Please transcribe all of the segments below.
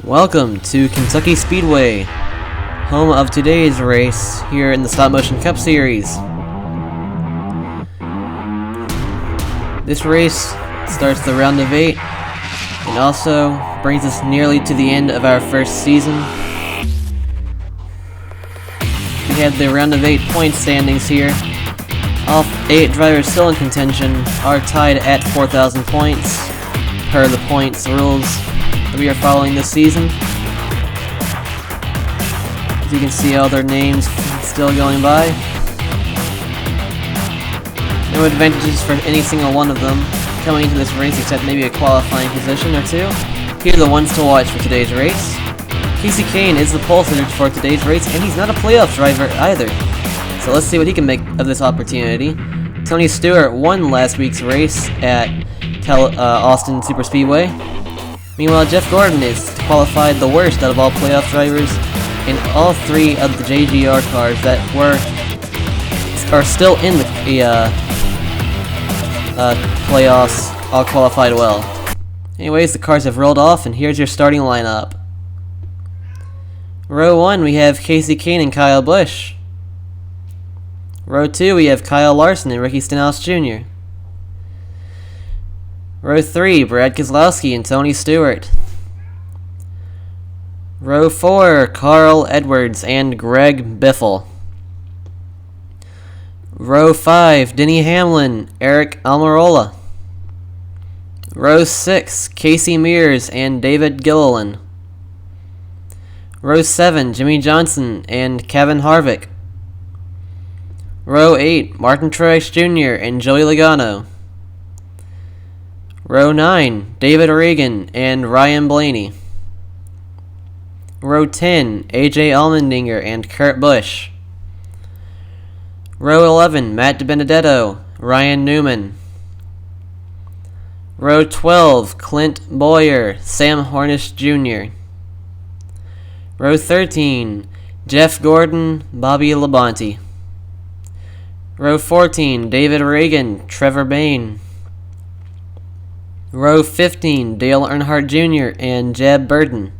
Welcome to Kentucky Speedway, home of today's race here in the Stop Motion Cup Series. This race starts the round of 8 and also brings us nearly to the end of our first season. We have the round of 8 point standings here. All 8 drivers still in contention are tied at 4,000 points per the points rules that we are following this season. As you can see, all their names still going by. No advantages for any single one of them coming into this race except maybe a qualifying position or two. Here are the ones to watch for today's race. Casey Kane is the pole sitter for today's race, and he's not a playoff driver either. So let's see what he can make of this opportunity. Tony Stewart won last week's race at Austin Superspeedway. Meanwhile, Jeff Gordon is qualified the worst out of all playoff drivers in all 3 of the JGR cars that are still in the playoffs, all qualified well. Anyways, the cars have rolled off, and here's your starting lineup. Row 1, we have Casey Kane and Kyle Busch. Row 2, we have Kyle Larson and Ricky Stenhouse Jr. Row 3, Brad Keselowski and Tony Stewart. Row 4, Carl Edwards and Greg Biffle. Row 5, Denny Hamlin, Eric Almirola. Row 6, Casey Mears and David Gilliland. Row 7, Jimmy Johnson and Kevin Harvick. Row 8, Martin Truex Jr. and Joey Logano. Row 9, David Regan and Ryan Blaney. Row 10, AJ Allmendinger and Kurt Busch. Row 11, Matt DiBenedetto, Ryan Newman. Row 12, Clint Bowyer, Sam Hornish Jr. Row 13, Jeff Gordon, Bobby Labonte. Row 14, David Reagan, Trevor Bayne. Row 15, Dale Earnhardt Jr. and Jeb Burton.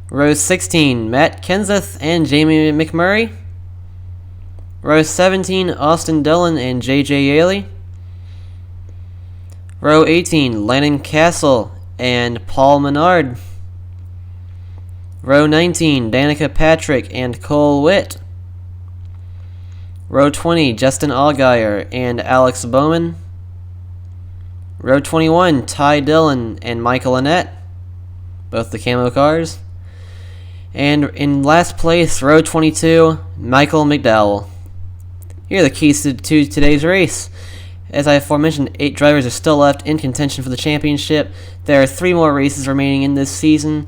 Row 16, Matt Kenseth and Jamie McMurray. Row 17, Austin Dillon and J.J. Yaley. Row 18, Landon Castle and Paul Menard. Row 19, Danica Patrick and Cole Witt. Row 20, Justin Allgaier and Alex Bowman. Row 21, Ty Dillon and Michael Annett, both the camo cars. And in last place, row 22, Michael McDowell. Here are the keys to today's race. As I aforementioned, 8 drivers are still left in contention for the championship. There are 3 more races remaining in this season,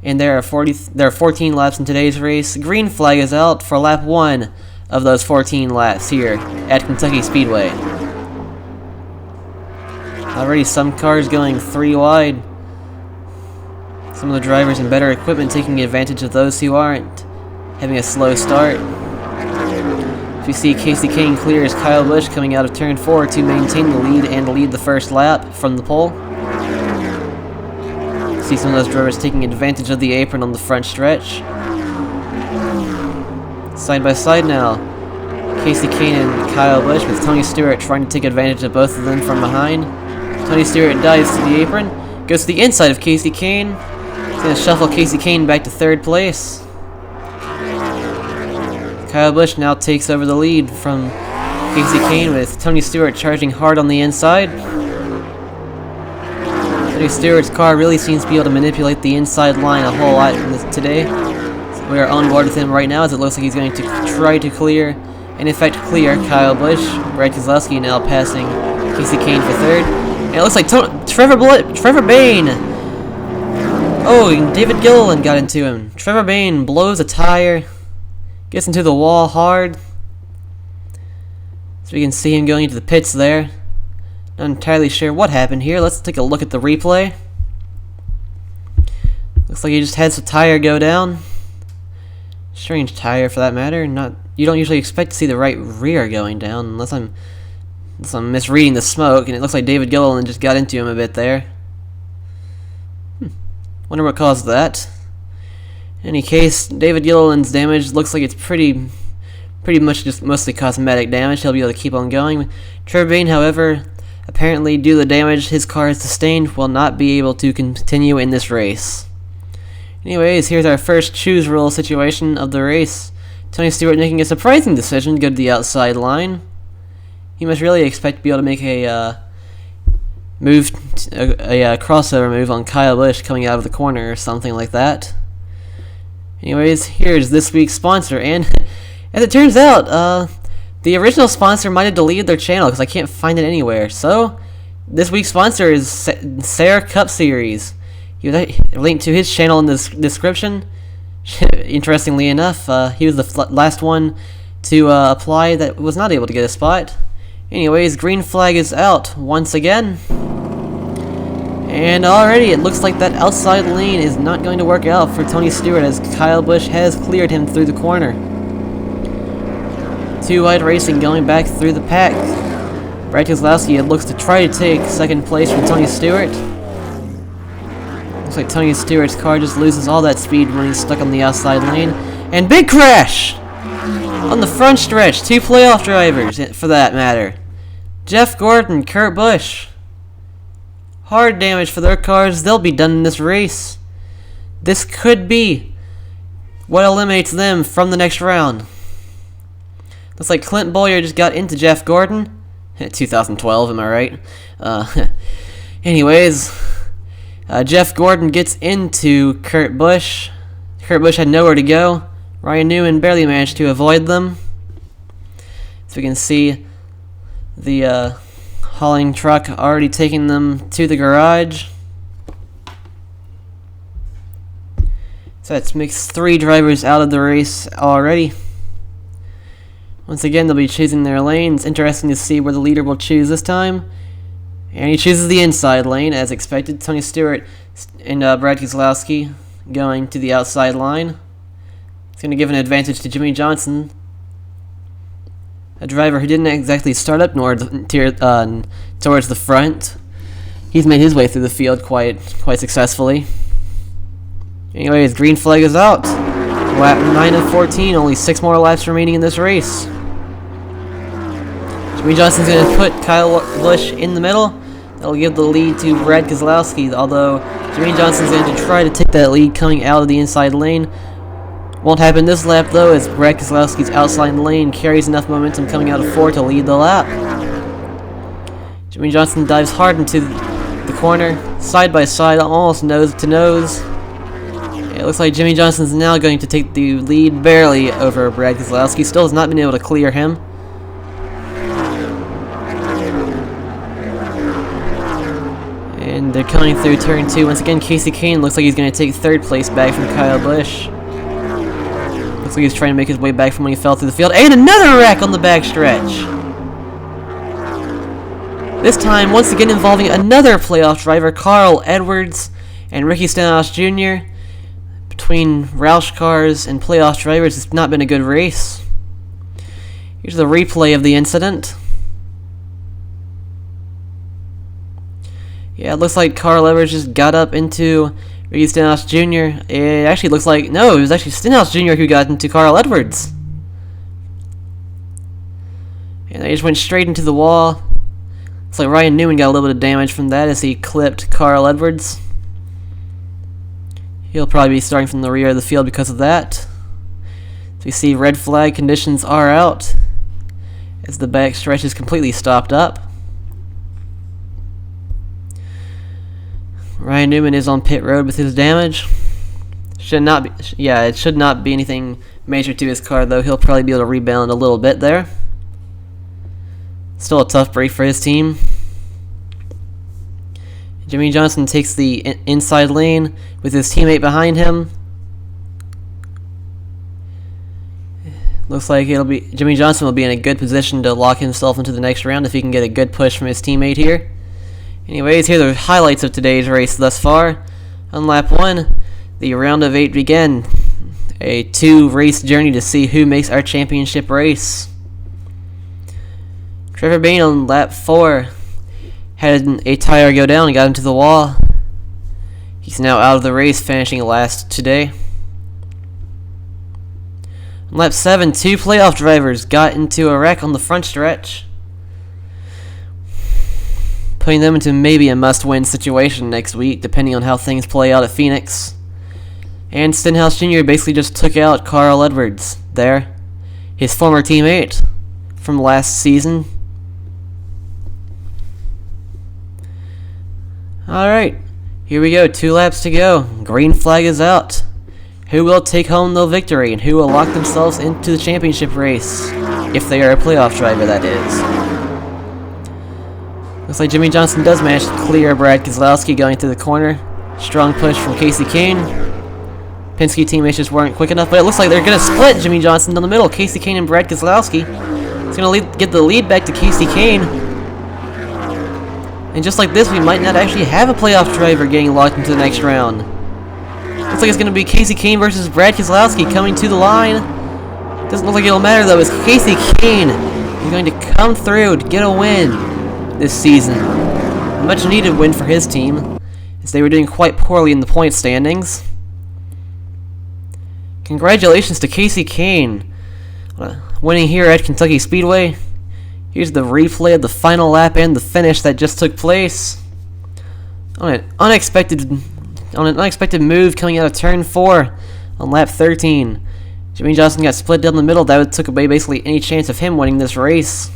and there are 14 laps in today's race. Green flag is out for lap 1 of those 14 laps here at Kentucky Speedway. Already some cars going 3 wide. Some of the drivers in better equipment taking advantage of those who aren't, having a slow start. If you see, Casey Kane clears Kyle Busch coming out of turn 4 to maintain the lead and lead the first lap from the pole. See some of those drivers taking advantage of the apron on the front stretch. Side by side now, Casey Kane and Kyle Busch, with Tony Stewart trying to take advantage of both of them from behind. Tony Stewart dives to the apron, goes to the inside of Casey Kane. He's going to shuffle Casey Kane back to 3rd place. Kyle Busch now takes over the lead from Casey Kane, with Tony Stewart charging hard on the inside. Tony Stewart's car really seems to be able to manipulate the inside line a whole lot today. So we are on board with him right now, as it looks like he's going to try to clear, and in fact clear, Kyle Busch. Brad Keselowski now passing Casey Kane for 3rd. And it looks like Trevor Bayne. Oh, and David Gilliland got into him. Trevor Bayne blows a tire, gets into the wall hard. So we can see him going into the pits there. Not entirely sure what happened here. Let's take a look at the replay. Looks like he just had some tire go down. Strange tire for that matter. You don't usually expect to see the right rear going down unless I'm misreading the smoke, and it looks like David Gilliland just got into him a bit there. Wonder what caused that. In any case, David Gilliland's damage looks like it's pretty much just mostly cosmetic damage. He'll be able to keep on going. Trevor Bayne, however, apparently due to the damage his car has sustained, will not be able to continue in this race. Anyways, here's our first choose rule situation of the race. Tony Stewart making a surprising decision to go to the outside line. He must really expect to be able to make a crossover move on Kyle Busch coming out of the corner or something like that. Anyways, here's this week's sponsor, and as it turns out, the original sponsor might have deleted their channel because I can't find it anywhere. So, this week's sponsor is Serre Cup Series. You link to his channel in the description. Interestingly enough, he was the last one to apply that was not able to get a spot. Anyways, green flag is out once again. And already it looks like that outside lane is not going to work out for Tony Stewart as Kyle Busch has cleared him through the corner. Two Wide Racing going back through the pack. Brad Keselowski looks to try to take second place from Tony Stewart. Looks like Tony Stewart's car just loses all that speed when he's stuck on the outside lane. And big crash! On the front stretch, two playoff drivers, for that matter. Jeff Gordon, Kurt Busch. Hard damage for their cars. They'll be done in this race. This could be what eliminates them from the next round. Looks like Clint Bowyer just got into Jeff Gordon. 2012, am I right? Anyways, Jeff Gordon gets into Kurt Busch. Kurt Busch had nowhere to go. Ryan Newman barely managed to avoid them. So we can see the hauling truck already taking them to the garage. So that makes 3 drivers out of the race already. Once again, they'll be choosing their lanes. Interesting to see where the leader will choose this time. And he chooses the inside lane, as expected. Tony Stewart and Brad Keselowski going to the outside line. It's going to give an advantage to Jimmy Johnson, a driver who didn't exactly start up towards the front. He's made his way through the field quite successfully. Anyways, green flag is out. Lap 9 of 14, only 6 more laps remaining in this race. Jimmy Johnson's going to put Kyle Busch in the middle. That'll give the lead to Brad Keselowski, although Jimmy Johnson's going to try to take that lead coming out of the inside lane. Won't happen this lap though, as Brad Keselowski's outside lane carries enough momentum coming out of 4 to lead the lap. Jimmy Johnson dives hard into the corner, side by side, almost nose to nose. It looks like Jimmy Johnson's now going to take the lead barely over Brad Keselowski. Still has not been able to clear him. And they're coming through turn 2. Once again, Casey Kane looks like he's going to take 3rd place back from Kyle Busch. Looks like he's trying to make his way back from when he fell through the field. And another wreck on the backstretch! This time, once again involving another playoff driver, Carl Edwards and Ricky Stenhouse Jr. Between Roush cars and playoff drivers, it's not been a good race. Here's the replay of the incident. Yeah, it looks like Carl Edwards just got up into Ricky Stenhouse Jr. It actually looks like, no, it was actually Stenhouse Jr. who got into Carl Edwards. And they just went straight into the wall. Looks like Ryan Newman got a little bit of damage from that as he clipped Carl Edwards. He'll probably be starting from the rear of the field because of that. So you see red flag conditions are out as the back stretch is completely stopped up. Ryan Newman is on pit road with his damage. It should not be anything major to his car though. He'll probably be able to rebound a little bit there. Still a tough break for his team. Jimmy Johnson takes the inside lane with his teammate behind him. Looks like Jimmy Johnson will be in a good position to lock himself into the next round if he can get a good push from his teammate here. Anyways, here are the highlights of today's race thus far. On lap 1, the round of 8 began. A 2-race journey to see who makes our championship race. Trevor Bayne on lap 4 had a tire go down and got into the wall. He's now out of the race, finishing last today. On lap 7, 2 playoff drivers got into a wreck on the front stretch, putting them into maybe a must-win situation next week, depending on how things play out at Phoenix. And Stenhouse Jr. basically just took out Carl Edwards there, his former teammate from last season. Alright, here we go, 2 laps to go. Green flag is out. Who will take home the victory, and who will lock themselves into the championship race? If they are a playoff driver, that is. Looks like Jimmy Johnson does manage to clear Brad Keselowski going into the corner. Strong push from Kasey Kahne. Penske teammates just weren't quick enough, but it looks like they're going to split Jimmy Johnson down the middle. Kasey Kahne and Brad Keselowski. It's going to get the lead back to Kasey Kahne. And just like this, we might not actually have a playoff driver getting locked into the next round. Looks like it's going to be Kasey Kahne versus Brad Keselowski coming to the line. Doesn't look like it'll matter though, as Kasey Kahne is going to come through to get a win this season. A much needed win for his team, as they were doing quite poorly in the point standings. Congratulations to Kasey Kahne winning here at Kentucky Speedway. Here's the replay of the final lap and the finish that just took place. On an unexpected move coming out of turn 4 on lap 13. Jimmy Johnson got split down the middle. That took away basically any chance of him winning this race.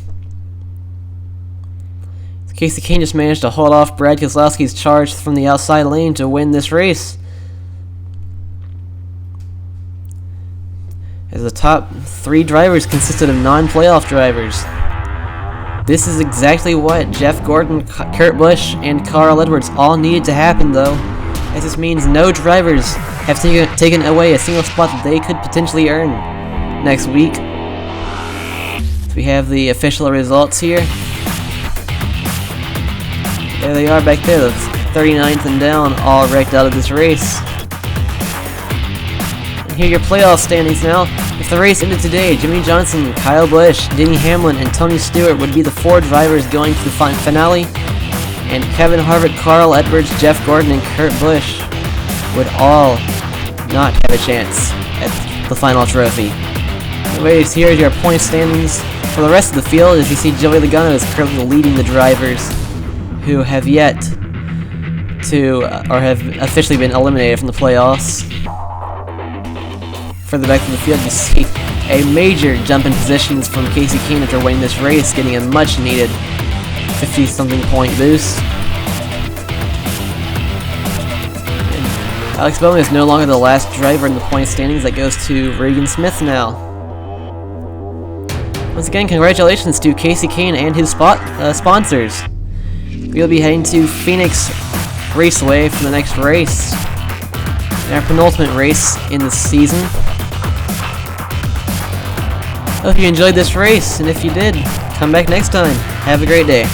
Kasey Kahne just managed to hold off Brad Keselowski's charge from the outside lane to win this race, as the top 3 drivers consisted of non-playoff drivers. This is exactly what Jeff Gordon, Kurt Busch, and Carl Edwards all needed to happen though, as this means no drivers have taken away a single spot that they could potentially earn next week. So we have the official results here. There they are back there, the 39th and down, all wrecked out of this race. And here are your playoff standings now. If the race ended today, Jimmy Johnson, Kyle Busch, Denny Hamlin, and Tony Stewart would be the 4 drivers going to the finale, and Kevin Harvick, Carl Edwards, Jeff Gordon, and Kurt Busch would all not have a chance at the final trophy. Anyways, here are your point standings for the rest of the field. As you see, Joey Logano is currently leading the drivers who have yet to, or have officially been eliminated from the playoffs. Further back in the field, you see a major jump in positions from Kasey Kahne after winning this race, getting a much needed 50-something point boost. And Alex Bowman is no longer the last driver in the point standings. That goes to Regan Smith now. Once again, congratulations to Kasey Kahne and his sponsors. We'll be heading to Phoenix Raceway for the next race, our penultimate race in the season. I hope you enjoyed this race, and if you did, come back next time. Have a great day.